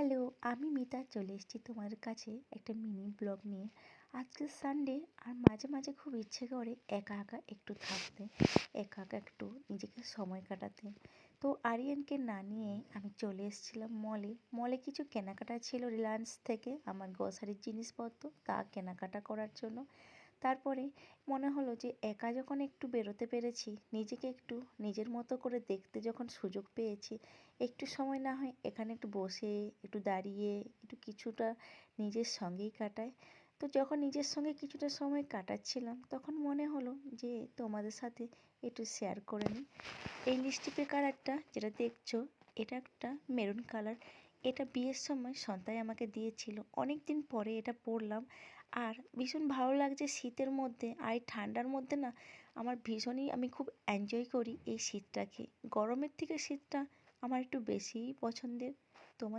Hello, আমি মিতা চলে এসেছি তোমার কাছে একটা মিনি ব্লগ নিয়ে। আজকে সানডে আর মাঝে মাঝে খুব ইচ্ছে করে একা একা একটু থাকতে, একা একা একটু নিজেকে সময় কাটাতে। তো আরিয়ানকে না নিয়ে আমি চলে এসেছিলাম মলে। মলে কিছু কেনাকাটা ছিল রিলায়েন্স থেকে, আমার গ্রসারির জিনিসপত্র তা কেনাকাটা করার জন্য। তারপরে মনে হলো যে একা যখন একটু বেরোতে পেরেছি, নিজেকে একটু নিজের মতো করে দেখতে যখন সুযোগ পেয়েছি, একটু সময় না হয় এখানে একটু বসে, একটু দাঁড়িয়ে, একটু কিছুটা নিজের সঙ্গেই কাটাই। তো যখন নিজের সঙ্গে কিছুটা সময় কাটাচ্ছিলাম, তখন মনে হলো যে তোমাদের সাথে একটু শেয়ার করে নিই। এই লিপস্টিকের কালারটা যেটা দেখছো, এটা একটা মেরুন কালার। এটা বিয়ের সময় সন্তাই আমাকে দিয়েছিল, অনেক দিন পরে এটা পরলাম। আর ভীষণ ভালো লাগছে শীতের মধ্যে, আর এই ঠান্ডার মধ্যে না আমার ভীষণই, আমি খুব এনজয় করি এই শীতটাকে। গরমের থেকে শীতটা আমার একটু বেশিই পছন্দের। তোমাদের